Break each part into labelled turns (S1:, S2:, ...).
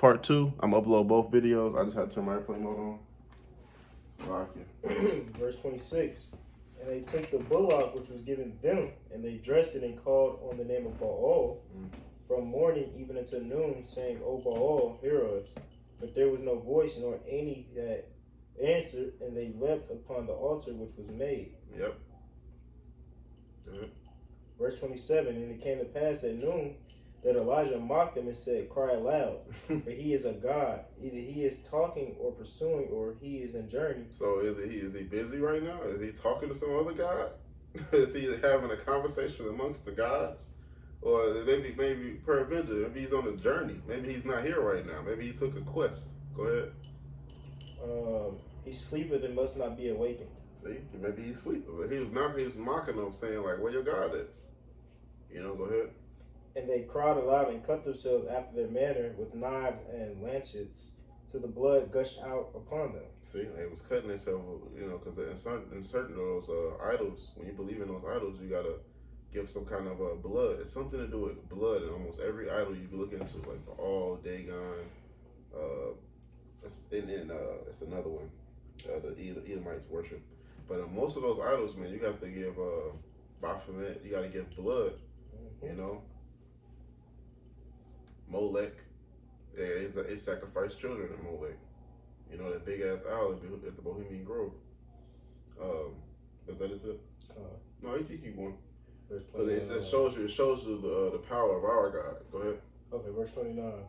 S1: part 2. I'm gonna upload both videos. I just had to turn my airplane mode on. Rock it.
S2: Verse 26. And they took the bullock which was given them, and they dressed it and called on the name of Baal from morning even until noon, saying, O Baal, hear us. But there was no voice nor any that answered, and they leapt upon the altar which was made.
S1: Yep.
S2: Verse 27. And it came to pass at noon that Elijah mocked them and said, Cry aloud, for he is a god. Either he is talking or pursuing, or he is in journey.
S1: So is he busy right now? Is he talking to some other god? Is he having a conversation amongst the gods? Or maybe peradventure, maybe he's on a journey. Maybe he's not here right now. Maybe he took a quest. Go ahead.
S2: He sleepeth and must not be awakened.
S1: See, maybe he's sleeping. But he was mocking them, saying like, "Where your God at?" Go ahead.
S2: And they cried aloud and cut themselves after their manner with knives and lancets, till the blood gushed out upon them.
S1: See, they was cutting themselves, because in certain of those idols, when you believe in those idols, you gotta give some kind of blood. It's something to do with blood in almost every idol you can look into, like Baal, Dagon. It's another one. The Edomites worship. But in most of those idols, man, you got to give Baphomet. You got to give blood. Molech. They sacrifice children at Molech. That big ass owl at the Bohemian Grove. Is that it? No, you keep going. Because it shows you the power of our God. Go ahead.
S2: Okay, verse 29.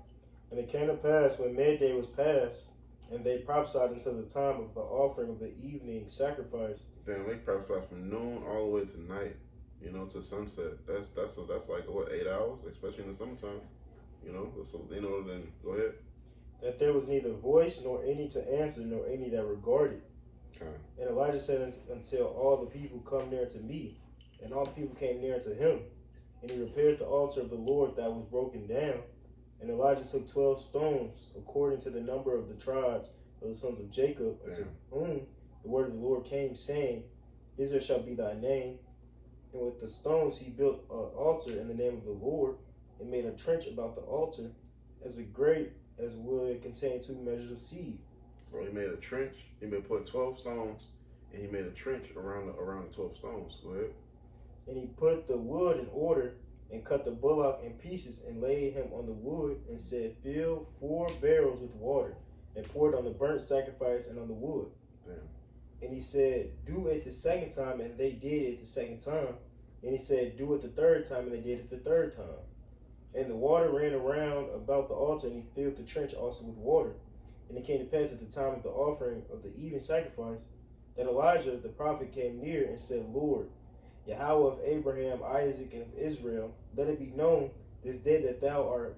S2: And it came to pass when midday was past, and they prophesied until the time of the offering of the evening sacrifice.
S1: Damn, they prophesied from noon all the way to night, to sunset. That's like what, 8 hours, especially in the summertime. So then go ahead.
S2: That there was neither voice nor any to answer, nor any that regarded.
S1: Okay.
S2: And Elijah said, until all the people come near to me, and all the people came near to him, and he repaired the altar of the Lord that was broken down. And Elijah took 12 stones, according to the number of the tribes of the sons of Jacob, unto whom the word of the Lord came, saying, Israel shall be thy name. And with the stones he built an altar in the name of the Lord, and made a trench about the altar, as great as would contain 2 measures of seed.
S1: So he made a trench. He put 12 stones, and he made a trench around the 12 stones. Go ahead.
S2: And he put the wood in order, and cut the bullock in pieces, and laid him on the wood, and said, Fill 4 barrels with water, and pour it on the burnt sacrifice and on the wood.
S1: Damn.
S2: And he said, Do it the second time, and they did it the second time. And he said, Do it the third time, and they did it the third time. And the water ran around about the altar, and he filled the trench also with water. And it came to pass at the time of the offering of the evening sacrifice, that Elijah the prophet came near and said, Lord, Yahweh of Abraham, Isaac, and of Israel, let it be known this day that thou art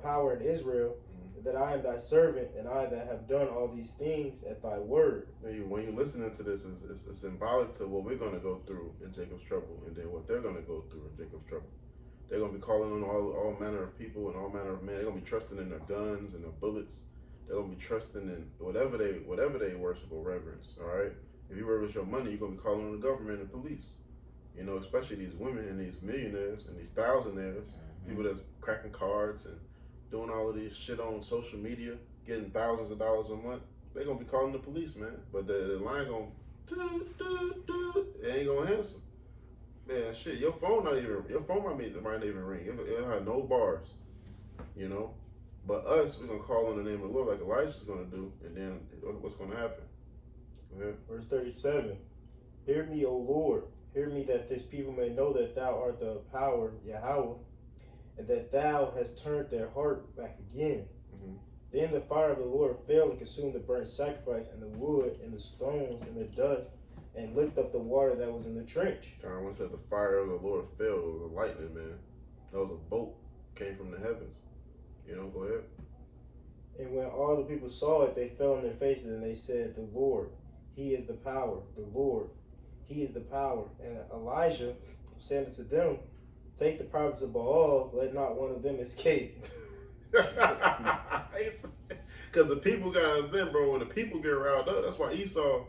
S2: power in Israel, that I am thy servant, and I that have done all these things at thy word.
S1: When you're listening to this, it's symbolic to what we're going to go through in Jacob's trouble, and then what they're going to go through in Jacob's trouble. They're going to be calling on all manner of people and all manner of men. They're going to be trusting in their guns and their bullets. They're going to be trusting in whatever they worship or reverence, all right? If you reverence your money, you're going to be calling on the government and police. Especially these women and these millionaires and these thousandaires, people that's cracking cards and doing all of this shit on social media, getting thousands of dollars a month. They're going to be calling the police, man. But the line going to, it ain't going to answer. Man, shit, your phone might not even ring. It'll have no bars, But us, we're going to call on the name of the Lord like Elijah's going to do, and then what's going to happen? Go ahead.
S2: Verse 37. Hear me, O Lord. Hear me, that this people may know that thou art the power, Yahweh, and that thou hast turned their heart back again. Then the fire of the Lord fell and consumed the burnt sacrifice, and the wood, and the stones, and the dust, and licked up the water that was in the trench.
S1: When it said the fire of the Lord fell, it was a lightning, man. That was a bolt, came from the heavens. Go ahead.
S2: And when all the people saw it, they fell on their faces, and they said, The Lord, He is the power. The Lord, He is the power. And Elijah said unto them, Take the prophets of Baal, let not one of them escape.
S1: Because the people got to understand, bro, when the people get riled up, that's why Esau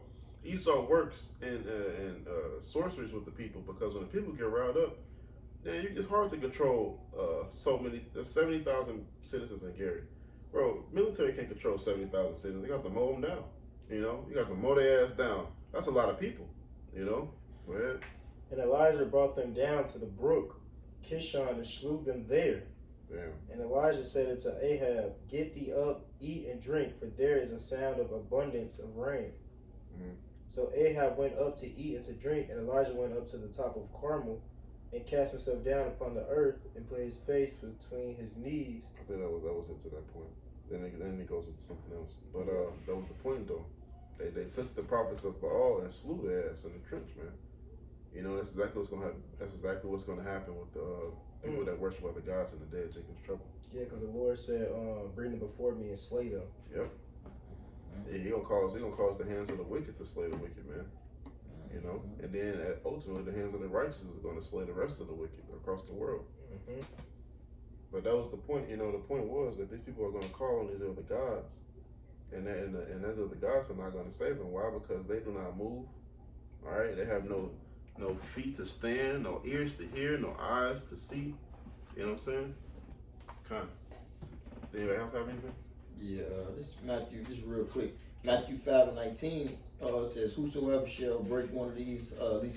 S1: works in sorceries with the people, because when the people get riled up, then it's hard to control so many. There's 70,000 citizens in Gary, bro. Military can't control 70,000 citizens. They got to mow them down. You know, you got to mow their ass down. That's a lot of people. You know, go ahead.
S2: And Elijah brought them down to the brook Kishon and slew them there.
S1: Damn.
S2: And Elijah said unto Ahab, Get thee up, eat and drink, for there is a sound of abundance of rain.
S1: Mm-hmm.
S2: So Ahab went up to eat and to drink, and Elijah went up to the top of Carmel and cast himself down upon the earth and put his face between his knees.
S1: I think that was it to that point. Then it goes into something else. But that was the point though. They took the prophets of Baal and slew their ass in the trench, man. You know, that's exactly what's gonna happen. That's exactly what's gonna happen with the people that worship other gods in the day of Jacob's trouble.
S2: Yeah, because the Lord said, bring them before me and slay them.
S1: Yep. Yeah, he gonna cause the hands of the wicked to slay the wicked, man. You know, and then ultimately the hands of the righteous is going to slay the rest of the wicked across the world.
S2: Mm-hmm.
S1: But that was the point. You know, the point was that these people are going to call on these other gods, and those other gods are not going to save them. Why? Because they do not move. All right, they have no feet to stand, no ears to hear, no eyes to see. You know what I'm saying? Kind of. Anybody else have anything?
S3: Yeah, this is Matthew, just real quick. Matthew 5:19 says, Whosoever shall break one of these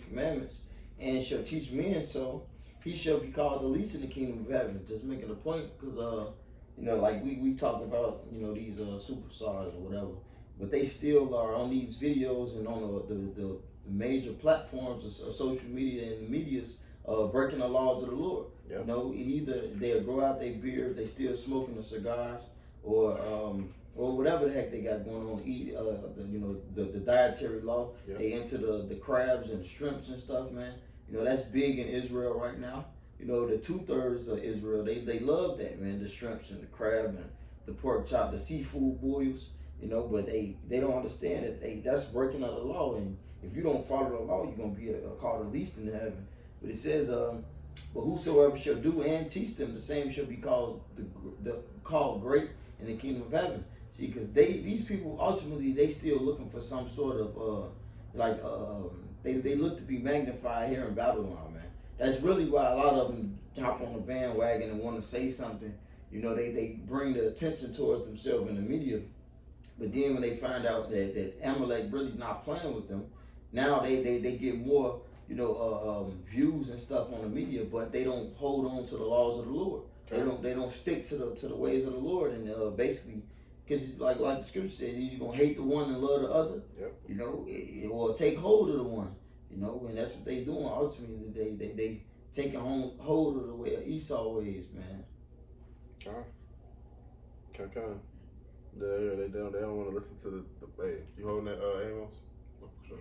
S3: commandments and shall teach men so, he shall be called the least in the kingdom of heaven. Just making a point, because, you know, like we talk about, you know, these superstars or whatever, but they still are on these videos and on the major platforms of social media and the medias breaking the laws of the Lord.
S1: Yep.
S3: You know, either they'll grow out their beard, they still smoking the cigars, or whatever the heck they got going on. Eat the dietary law.
S1: Yep.
S3: They into the crabs and shrimps and stuff, man. You know, that's big in Israel right now. You know, the 2/3 of Israel, they love that, man. The shrimps and the crab and the pork chop, the seafood boils. You know, but they don't understand that that's breaking of the law, and if you don't follow the law, you're gonna be called the least in heaven. But it says, but whosoever shall do and teach them, the same shall be called called great in the kingdom of heaven. See, because these people ultimately they still looking for some sort of they look to be magnified here in Babylon, man. That's really why a lot of them hop on the bandwagon and want to say something. You know, they bring the attention towards themselves in the media. But then when they find out that Amalek really not playing with them, now they get more, you know, views and stuff on the media, but they don't hold on to the laws of the Lord. They don't stick to the ways of the Lord, and basically, because it's like the scripture says, you're gonna hate the one and love the other.
S1: Yep.
S3: You know, or take hold of the one. You know, and that's what they doing ultimately. They taking hold of the way of Esau ways, man.
S1: Okay. They don't want to listen to the hey, you holding that Amos? Sure.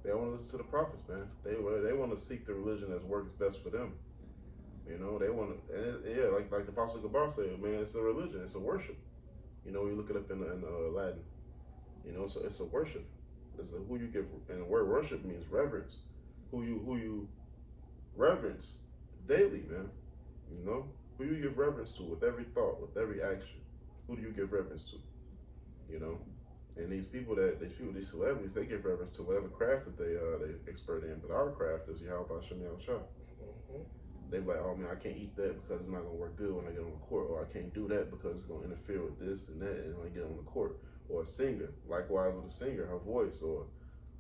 S1: They don't want to listen to the prophets, man. They want to seek the religion that works best for them. You know, they want to, and like the Apostle Gabar said, man, it's a religion, it's a worship. You know, you look it up in Latin. You know, so it's a worship. It's who you give, and the word worship means reverence. Who you reverence daily, man. You know, who you give reverence to with every thought, with every action. Who do you give reverence to? You know, and these these celebrities, they give reverence to whatever craft that they expert in. But our craft is Yahweh Shem Shah. They be like, oh man, I can't eat that because it's not gonna work good when I get on the court, or I can't do that because it's gonna interfere with this and that, and when I get on the court. Or a singer, likewise with a singer, her voice, or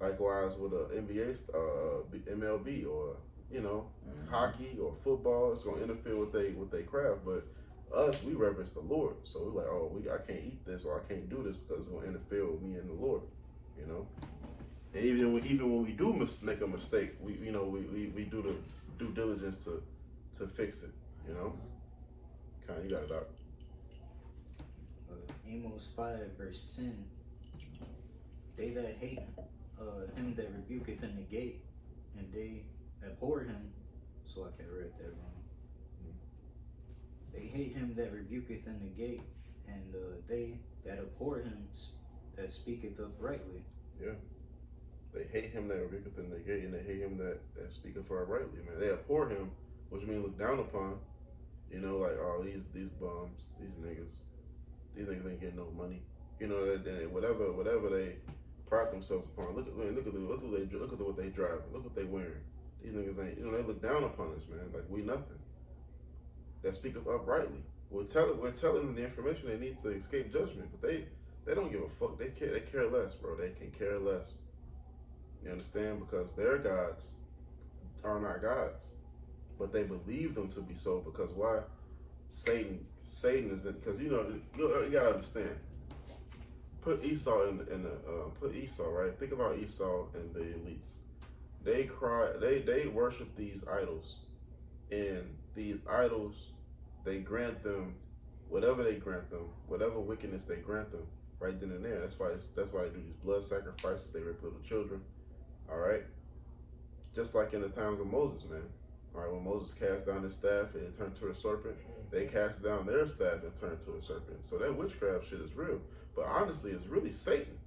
S1: likewise with a NBA, MLB, or you know, hockey or football. It's gonna interfere with they craft, but us, we reverence the Lord. So we're like, oh, I can't eat this or I can't do this because it's gonna interfere with me and the Lord. You know, and even when we do make a mistake, we do the due diligence to fix it. You know, you got it out.
S4: Amos 5:10. They that hate him that rebuketh in the gate, and they abhor him. So I can't read that wrong. They hate him that rebuketh in the gate, and they that abhor him that speaketh uprightly.
S1: Yeah. They hate him that rebuketh in the gate, and they hate him that speaketh uprightly, man. They abhor him, which means look down upon. You know, like, oh, these bums, these niggas ain't getting no money. You know, whatever they pride themselves upon. Look at what they driving. Look what they wearing. These niggas ain't, they look down upon us, man. Like we nothing. That speak up uprightly. We're telling them the information they need to escape judgment, but they don't give a fuck. They care less, bro. They can care less. You understand? Because their gods are not gods, but they believe them to be so. Because why? Satan isn't. Because you gotta understand. Put Esau put Esau, right? Think about Esau and the elites. They worship these idols, and these idols, they grant them whatever they grant them, whatever wickedness they grant them, right then and there. That's why they do these blood sacrifices. They rape little children. All right, just like in the times of Moses, man. All right, when Moses cast down his staff and it turned to a serpent, they cast down their staff and turned to a serpent. So that witchcraft shit is real. But honestly, it's really Satan.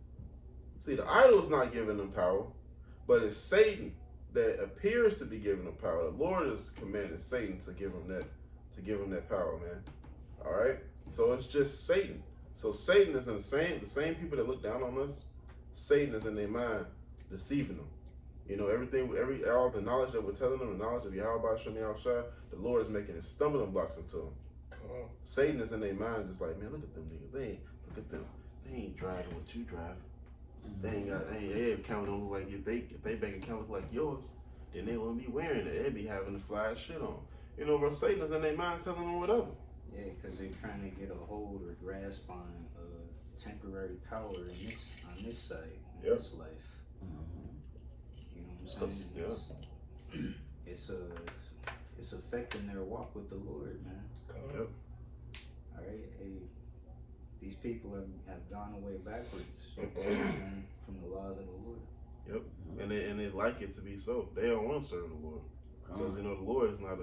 S1: See, the idol's not giving them power, but it's Satan that appears to be giving them power. The Lord is commanding Satan to give them that power, man. All right. So it's just Satan. So Satan is in the same people that look down on us. Satan is in their mind, deceiving them. All the knowledge that we're telling them, the knowledge of Yahweh Shem Yahushua, the Lord is making it stumbling blocks into them. Satan is in their mind, just like, man, look at them niggas. Look at them. They ain't driving what you drive. They account don't look like if they bank account look like yours, then they wouldn't be wearing it. They'd be having the fly shit on. Bro, Satan is in their mind telling them whatever.
S4: Yeah, because they're trying to get a hold or grasp on temporary power on this side, in this life. You know what I'm saying? It's affecting their walk with the Lord, man.
S1: Yep.
S4: All right, hey, these people have gone away backwards from the laws of the Lord.
S1: Yep. And they like it to be so. They don't want to serve the Lord because the Lord is not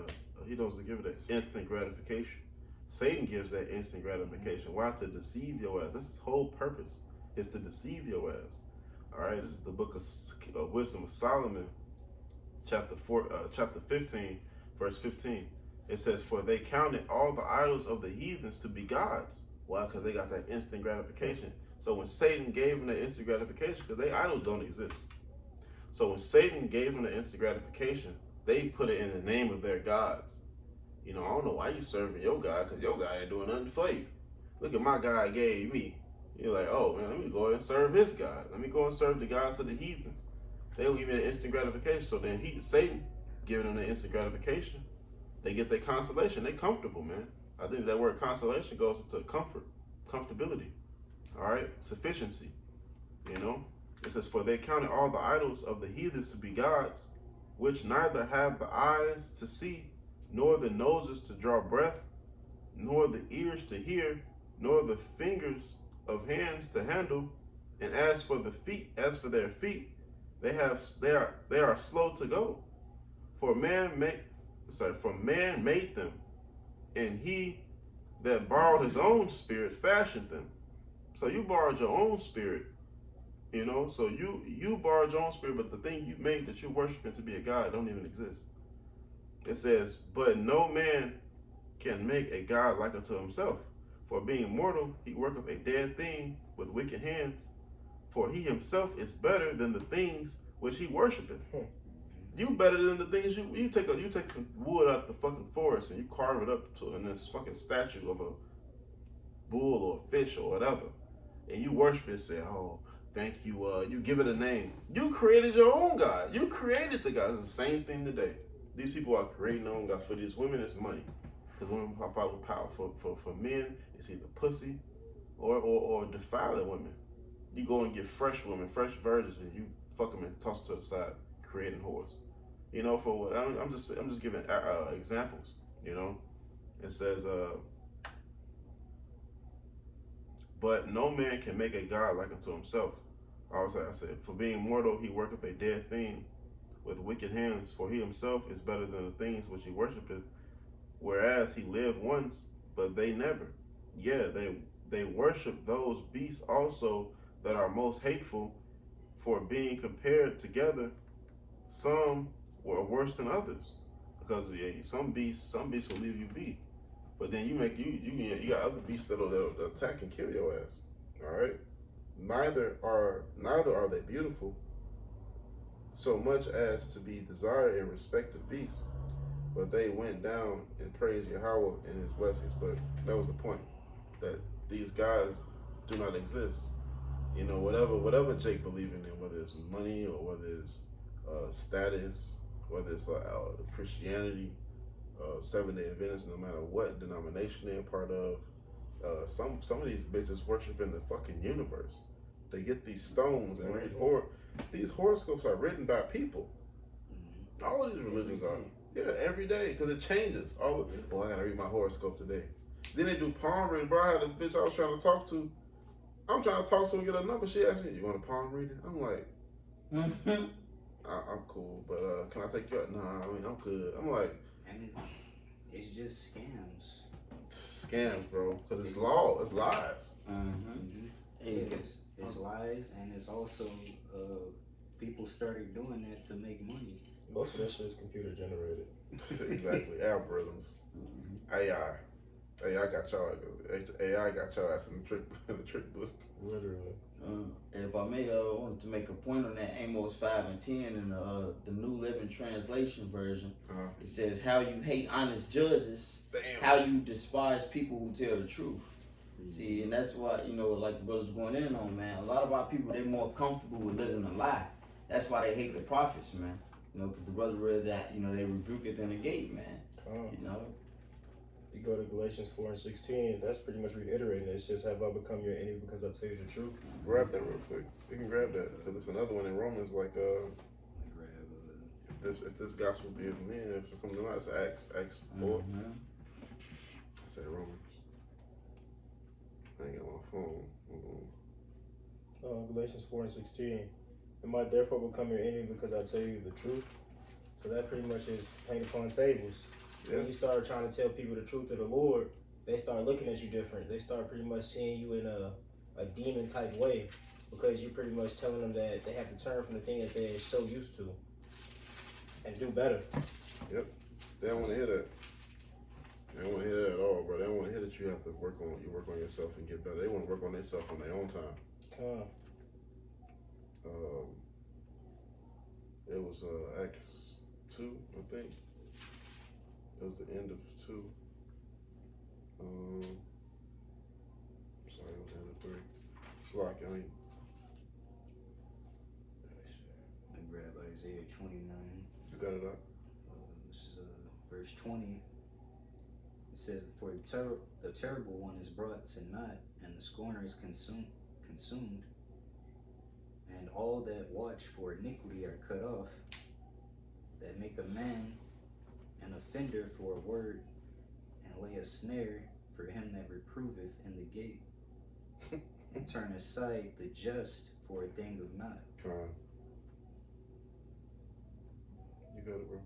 S1: he doesn't give it an instant gratification. Satan gives that instant gratification. Why? To deceive your ass. That's his whole purpose, is to deceive your ass. All right. This is the book of Wisdom of Solomon, chapter 15, verse 15. It says, "For they counted all the idols of the heathens to be gods." Why? Because they got that instant gratification. So when Satan gave them that instant gratification, because they idols don't exist. So when Satan gave them the instant gratification, they put it in the name of their gods. I don't know why you serving your God, because your God ain't doing nothing for you. Look at my God gave me. You're like, oh man, let me go ahead and serve his God. Let me go and serve the gods of the heathens. They'll give me the instant gratification. So then Satan giving them the instant gratification. They get their consolation. They comfortable, man. I think that word consolation goes into comfortability. All right, sufficiency. It says, "For they counted all the idols of the heathens to be gods, which neither have the eyes to see, nor the noses to draw breath, nor the ears to hear, nor the fingers of hands to handle. And as for their feet, they are slow to go. For man made them, and he that borrowed his own spirit fashioned them." So you borrowed your own spirit, so you borrowed your own spirit, but the thing you made that you're worshiping to be a God don't even exist. It says, "But no man can make a God like unto himself. For being mortal, he worketh a dead thing with wicked hands. For he himself is better than the things which he worshipeth." You better than the things you take some wood out the fucking forest and you carve it up in this fucking statue of a bull or a fish or whatever, and you worship it and say, "Oh, thank you." You give it a name. You created your own God. You created the God. It's the same thing today. These people are creating their own gods. For these women, it's money, because women follow power. For men, it's either pussy or defiling women. You go and get fresh women, fresh virgins, and you fuck them and toss them to the side, creating whores. I'm just giving examples. It says, "But no man can make a God like unto himself." I said, "For being mortal, he worketh a dead thing with wicked hands. For he himself is better than the things which he worshipeth. Whereas he lived once, but they never. Yeah, they worship those beasts also that are most hateful. For being compared together, some were worse than others." Because some beasts will leave you be, but then you got other beasts that'll attack and kill your ass. All right. Neither are they beautiful. so much as to be desired and respect of beasts, but they went down and praised Yahweh and his blessings. But that was the point, that these guys do not exist. You know, whatever Jake believing in, whether it's money or whether it's status, whether it's Christianity, Seventh-day Adventists, no matter what denomination they're part of, some of these bitches worship in the fucking universe. They get these stones and read these horoscopes are written by people. All of these religions are. Yeah, every day, because it changes. I gotta read my horoscope today. Then they do palm reading. Bro, I had a bitch I was trying to talk to. I'm trying to talk to her and get a number. She asked me, "You want a palm reading?" I'm like, I'm cool, but can I take you out? Nah, I mean, I'm good. I'm like,
S4: And it's just scams.
S1: Scams, bro, because it's law, it's lies.
S4: It's lies, and it's also people started doing that to make money.
S2: Most of that shit is computer generated.
S1: Exactly, algorithms, AI got y'all. AI got y'all ass in the trick book.
S2: Literally.
S3: If I may, wanted to make a point on that. Amos 5:10 in the New Living Translation version. It says, "How you hate honest judges, how you despise people who tell the truth." See, and that's why, like the brothers going in on, man. A lot of our people, they're more comfortable with living a lie. That's why they hate the prophets, man. Because the brother read that, they rebuke it in the gate, man.
S2: You go to Galatians 4:16, that's pretty much reiterating it. It says, "Have I become your enemy because I tell you the truth?"
S1: Grab that real quick. You can grab that, because it's another one in Romans, like, if this gospel be of men, if it comes to not, it's Acts 4. I said Romans. I ain't got my phone.
S2: Galatians 4:16. "Am I therefore become your enemy because I tell you the truth?" So that pretty much is paint upon tables.
S1: Yeah.
S2: When you start trying to tell people the truth of the Lord, they start looking at you different. They start pretty much seeing you in a demon type way, because you're pretty much telling them that they have to turn from the thing that they're so used to and do better.
S1: Yep. They don't want to hear that. They don't want to hear that at all, bro. They don't want to hear that you have to work on yourself and get better. They want to work on themselves on their own time. It was Acts 2, I think. It was the end of 2. Sorry, it was the end of 3. It's like,
S4: I grab Isaiah 29.
S1: You got it up?
S4: Verse 20. It says, "For the terrible one is brought to naught, and the scorner is consumed, and all that watch for iniquity are cut off, that make a man an offender for a word, and lay a snare for him that reproveth in the gate, and turn aside the just for a thing of naught."
S1: Come on. You got it, bro.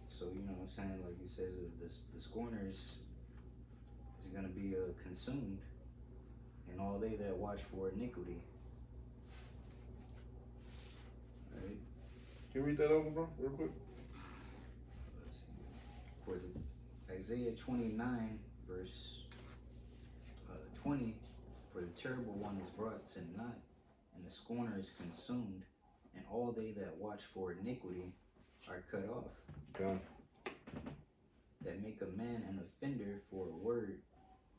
S4: So, what I'm saying, like he says, the scorners is going to be consumed, and all they that watch for iniquity. Right?
S1: Can you read that over, bro, real quick?
S4: Let's see. For Isaiah 29, verse 20, "For the terrible one is brought to naught, and the scorner is consumed, and all they that watch for iniquity are cut off.
S1: Okay.
S4: That make a man an offender for a word,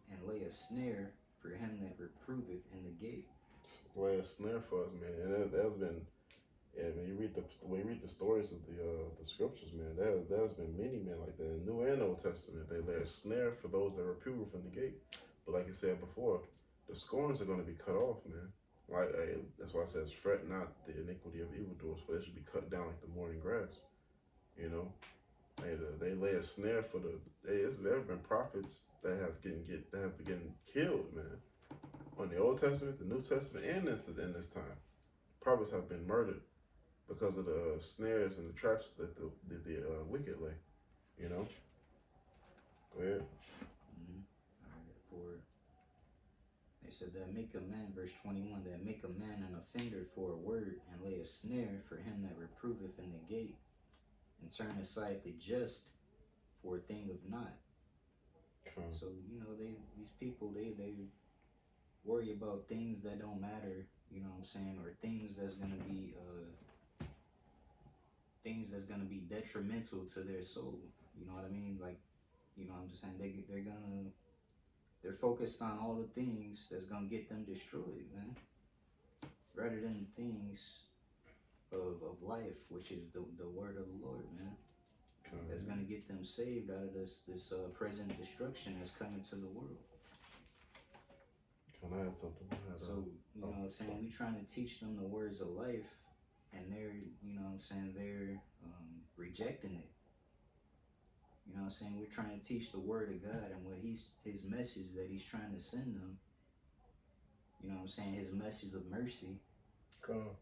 S4: and lay a snare for him that reproveth in the gate."
S1: Lay a snare for us, man. And that's been, when you read the stories of the scriptures, man, there's been many men like that in New and Old Testament. They lay a snare for those that reprove from the gate. But like I said before, the scorners are going to be cut off, man. Like, that's why it says, "Fret not the iniquity of evildoers, for it should be cut down like the morning grass." They lay a snare for there have been prophets that have been killed, man. On the Old Testament, the New Testament, and in this time, prophets have been murdered because of the snares and the traps that the wicked lay. Go ahead.
S4: They said that make a man, verse 21, that make a man an offender for a word, and lay a snare for him that reproveth in the gate, and turn aside the just for a thing of naught. So, these people, they worry about things that don't matter you know what I'm saying, or things that's gonna be detrimental to their soul. You know what I mean? Like, you know what I'm just saying, they're focused on all the things that's gonna get them destroyed, man, rather than the things of life, which is the word of the Lord, man. That's gonna get them saved out of this present destruction that's coming to the world.
S1: Can I add something?
S4: So, you know what I'm saying, we trying to teach them the words of life, and they're, you know what I'm saying, they're rejecting it. You know what I'm saying? We're trying to teach the word of God and what his message that he's trying to send them. You know what I'm saying? His message of mercy.
S2: Come.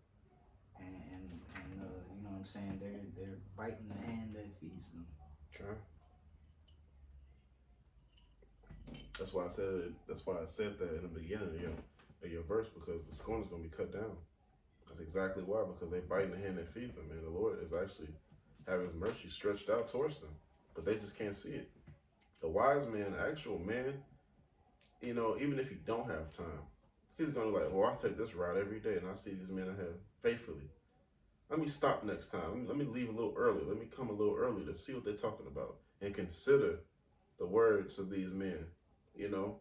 S4: And you know what I'm saying? They're biting the hand that feeds them.
S1: Okay. That's why I said that in the beginning of your verse, because the scorn is going to be cut down. That's exactly why, because they bite in the hand that feeds them, and the Lord is actually having his mercy stretched out towards them, but they just can't see it. The wise man, the actual man, you know, even if he don't have time, he's going to like, well, I take this route every day, and I see these men ahead faithfully. Let me stop next time. Let me leave a little early. Let me come a little early to see what they're talking about and consider the words of these men, you know,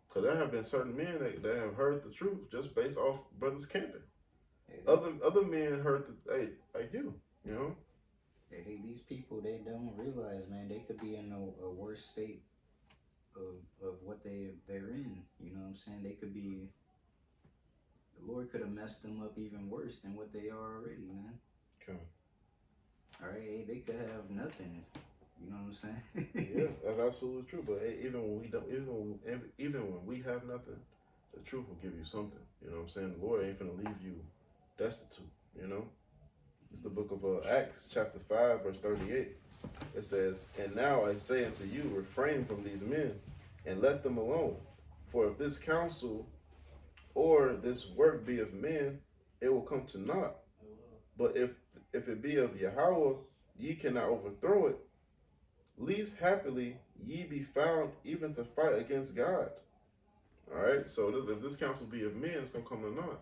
S1: because there have been certain men that have heard the truth just based off brothers camping. Other men heard that, hey, I do, you know.
S4: These people, they don't realize, man, they could be in a worse state of what they're in. You know what I'm saying? They could be, the Lord could have messed them up even worse than what they are already, man.
S1: Okay.
S4: All right, they could have nothing. You know what I'm saying?
S1: Yeah, that's absolutely true. But hey, even when we have nothing, the truth will give you something. You know what I'm saying? The Lord ain't finna leave you destitute. You know. It's the book of Acts, chapter 5, verse 38. It says, "And now I say unto you, refrain from these men, and let them alone. For if this counsel or this work be of men, it will come to naught. But if it be of Yahweh, ye cannot overthrow it. Least happily ye be found even to fight against God." All right. So if this counsel be of men, it's gonna come to naught.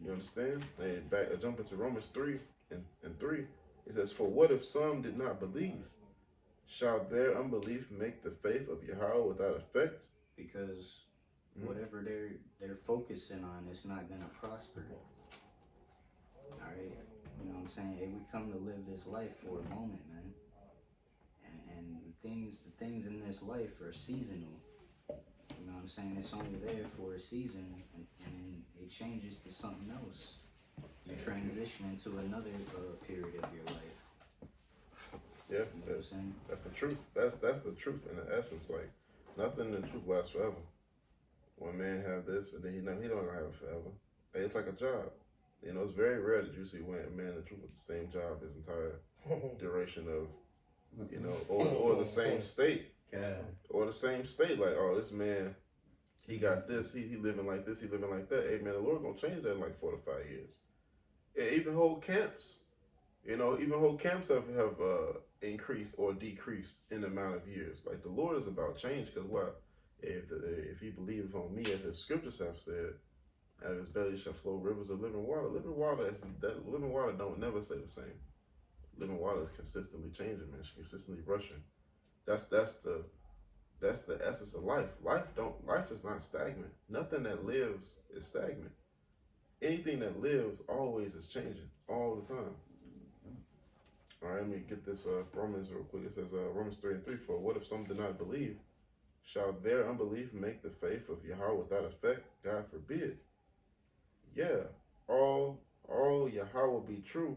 S1: You understand? And back, I jump into Romans 3 and 3. It says, "For what if some did not believe? Shall their unbelief make the faith of Yahweh without effect?"
S4: Because whatever they're focusing on, it's not gonna prosper. All right, you know what I'm saying? Hey, we come to live this life for a moment, man. And the things in this life are seasonal. You know what I'm saying? It's only there for a season, and then it changes to something else. You transition into another period of your life.
S1: Yeah,
S4: You know what I'm saying?
S1: that's the truth. That's the truth in the essence. Like, nothing in the truth lasts forever. One man have this, and then he don't gonna have it forever. Hey, it's like a job. You know, it's very rare that you see one man in the truth with the same job his entire duration of, you know, or the same state.
S3: Yeah.
S1: Or the same state. Like, oh, this man, he got this, he living like this, he living like that. Hey man, the Lord gonna change that in like 4 to 5 years. Yeah, even whole camps. You know, even whole camps have increased or decreased in the amount of years. Like, the Lord is about change, because what? If he believes on me, as the scriptures have said, out of his belly shall flow rivers of living water. Living water don't never stay the same. Living water is consistently changing, man. It's consistently rushing. That's the essence of life. Life is not stagnant. Nothing that lives is stagnant. Anything that lives always is changing all the time. All right, let me get this Romans real quick. It says Romans 3 and 3. "For what if some did not believe? Shall their unbelief make the faith of Yahweh without effect? God forbid. Yeah, all Yahweh be true.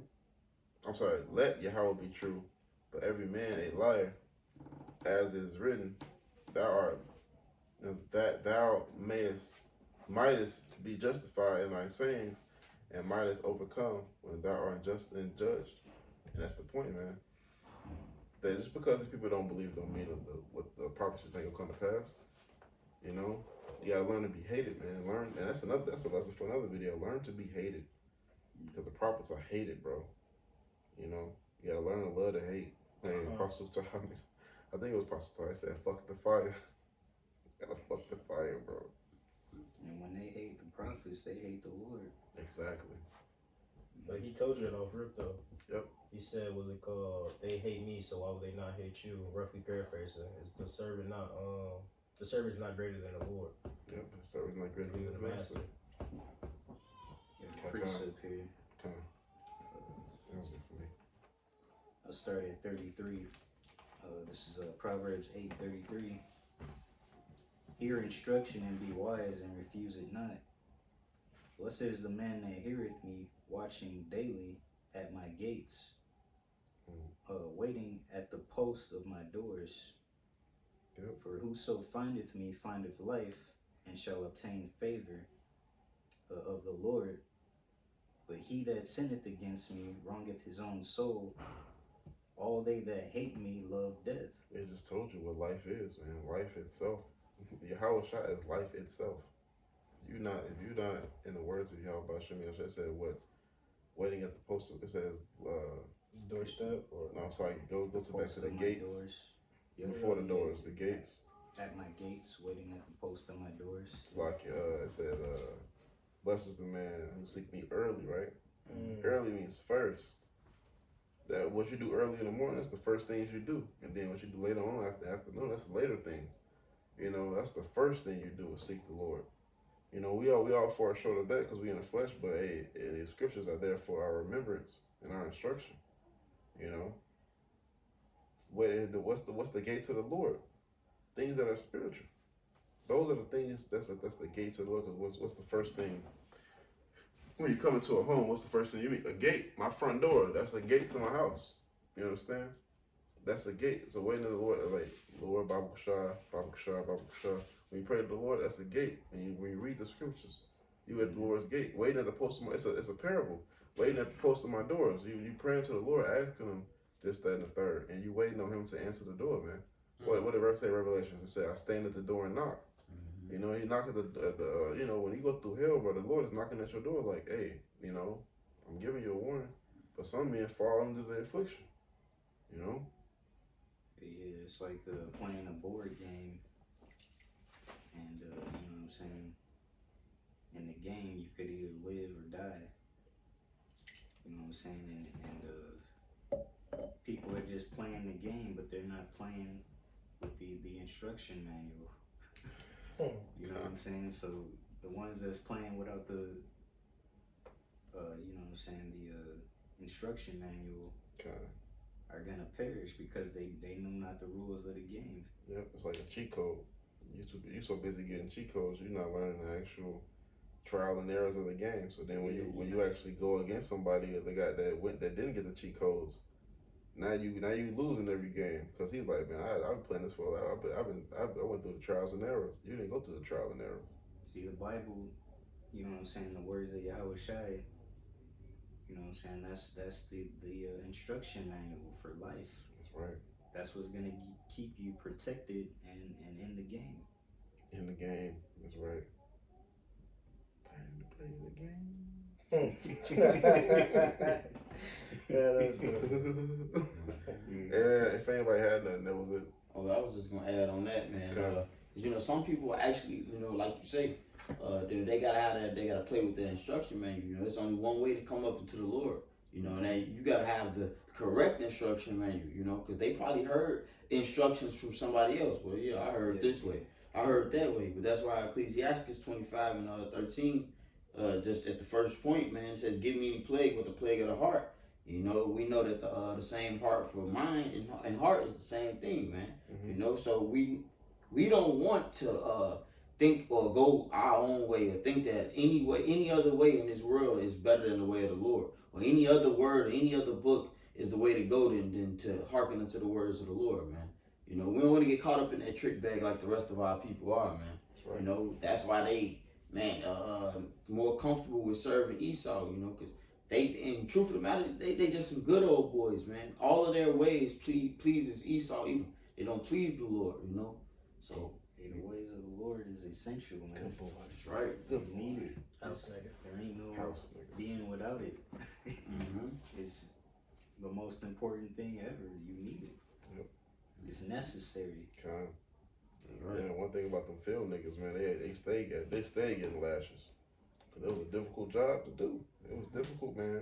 S1: I'm sorry, let Yahweh be true, but every man a liar, as is written, that thou mightest be justified in thy sayings, and mightest overcome when thou art unjust and judged." And that's the point, man. That just because these people don't believe don't mean what the prophecies ain't gonna come to pass. You know, you gotta learn to be hated, man. And that's a lesson for another video. Learn to be hated, because the prophets are hated, bro. You know, you gotta learn to love to hate. Hey, Apostle Tommy, I think it was Apostle Tommy, I said, "Fuck the fire." Gotta fuck the fire, bro.
S4: And when they hate the prophets, they hate the Lord.
S1: Exactly.
S2: But he told you that off rip though.
S1: Yep.
S2: He said, "Was it called? They hate me, so why would they not hate you?" Roughly paraphrasing, is the servant not the servant's not greater than the Lord,
S1: Yep. So it's not great
S2: even
S1: than
S2: the master.
S4: The precept here.
S1: Come on. That was it for me.
S4: I'll start at 33. This is Proverbs 8:33. Hear instruction and be wise and refuse it not. Blessed is the man that heareth me, watching daily at my gates, waiting at the post of my doors.
S1: Yep.
S4: For whoso findeth me findeth life, and shall obtain favor of the Lord. But he that sinneth against me wrongeth his own soul. All they that hate me love death.
S1: It just told you what life is, man. Life itself. Yahweh Shah is life itself. If you're not in the words of Yahweh Shem Yahshua, it said what? Waiting at the post. It said
S2: Doorstep or
S1: no, I'm sorry. Go to back
S4: Post
S1: to the
S4: of my
S1: gates.
S4: doors.
S1: Before the doors, the gates.
S4: At my gates, waiting at the post of my doors.
S1: It's like it said, blessed is the man who seek me early, right?
S2: Mm.
S1: Early means first. That what you do early in the morning, that's the first things you do. And then what you do later on after afternoon, that's the later things. You know, that's the first thing you do is seek the Lord. You know, we all fall short of that because we in the flesh, but hey, the scriptures are there for our remembrance and our instruction. You know, what's the gates of the Lord? Things that are spiritual. Those are the things. That's the gates of the Lord. Because what's the first thing when you come into a home? What's the first thing you meet? A gate. My front door. That's a gate to my house. You understand? That's a gate. So waiting to the Lord, like Lord, Baruch Shah, Baruch Shah, Baruch Shah. When you pray to the Lord, that's a gate. And when you read the scriptures, you at the Lord's gate, waiting at the post of my. It's a parable. Waiting at the post of my doors. You praying to the Lord, asking Him this, that, and the third, and you waiting on Him to answer the door, man. What did verse say? Revelations. It said, "I stand at the door and knock." You know, He knock at the you know, when you go through hell, bro, the Lord is knocking at your door, like, hey, you know, I'm giving you a warning. But some men fall under the affliction. You know.
S4: Yeah, it's like playing a board game, and you know what I'm saying. In the game, you could either live or die. You know what I'm saying, and people are just playing the game, but they're not playing with the instruction manual. You know what I'm saying? So the ones that's playing without the, you know what I'm saying, the instruction manual are gonna perish because they know not the rules of the game.
S1: Yep, it's like a cheat code. You so busy getting cheat codes, you're not learning the actual trial and errors of the game. So then when you actually go against somebody that didn't get the cheat codes, now you losing every game because he's like, man, I've been playing this for a while. I went through the trials and errors. You didn't go through the trial and errors.
S4: See, the Bible, you know what I'm saying, the words of Yahweh Shai, you know what I'm saying, that's the instruction manual for life.
S1: That's right.
S4: That's what's gonna keep you protected and in the game.
S1: In the game, that's right. Time to play the game.
S2: Yeah, that's good.
S1: Yeah, if anybody had nothing, that was it.
S3: Oh, I was just gonna add on that, man.
S1: Okay.
S3: You know, some people actually, you know, like you say, they gotta play with the instruction manual. You know, there's only one way to come up into the Lord. You know, and then you gotta have the correct instruction manual. You know, because they probably heard instructions from somebody else. Well, yeah, I heard this way, I heard that way, but that's why Ecclesiastes 25 and 13, just at the first point, man, says, "Give me any plague, but the plague of the heart." You know, we know that the same heart for mind and heart is the same thing, man.
S1: Mm-hmm.
S3: You know, so we don't want to think or go our own way or think that any other way in this world is better than the way of the Lord, or any other word or any other book is the way to go than to hearken unto the words of the Lord, man. You know, we don't want to get caught up in that trick bag like the rest of our people are, man.
S1: That's right.
S3: You know, that's why they, man, more comfortable with serving Esau, you know, because they, in truth of the matter, they just some good old boys, man. All of their ways pleases Esau, even. They don't please the Lord, you know. So
S4: the ways of the Lord is essential, man.
S1: Good boy.
S3: that's right.
S4: Good need it.
S2: House nigga.
S4: There ain't no
S1: House niggas.
S4: being without it.
S3: Mm-hmm.
S4: It's the most important thing ever. You need it.
S1: Yep.
S4: It's necessary.
S1: Kind.
S3: Right.
S1: Yeah, one thing about them field niggas, man, they stay getting lashes. Cause it was a difficult job to do. It was difficult, man.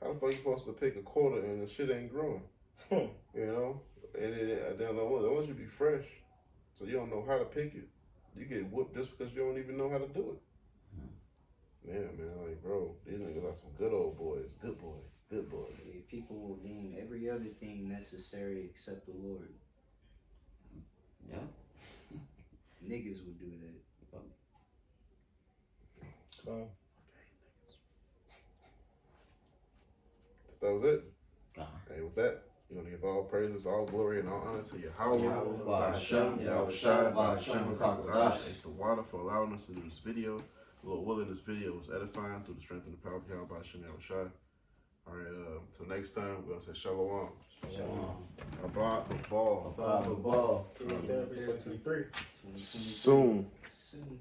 S1: How the fuck you supposed to pick a quarter and the shit ain't growing? You know, and then unless you be fresh, so you don't know how to pick it, you get whooped just because you don't even know how to do it. Yeah, man, like bro, these niggas are some good old boys, good boys.
S4: Yeah, people will deem every other thing necessary except the Lord.
S3: Yeah.
S4: Niggas would do that.
S1: That was it.
S3: Uh-huh.
S1: Hey, with that, you want to give all praises, all glory, and all honor to Yahweh,
S3: Yahweh,
S1: Hashem,
S3: Yahweh,
S1: Shai,
S3: Yahweh,
S1: Hashem,
S3: Yahweh,
S1: Thanks to Water for allowing us to do this video. Lord willing, this video was edifying through the strength and the power of Yahweh, Hashem, Yahweh, Shai. All right, till next time, we're going to say Shalom.
S3: Shalom.
S1: Abba, ball.
S3: Abba, ball.
S2: Therapy 2023.
S1: Soon.
S4: Soon.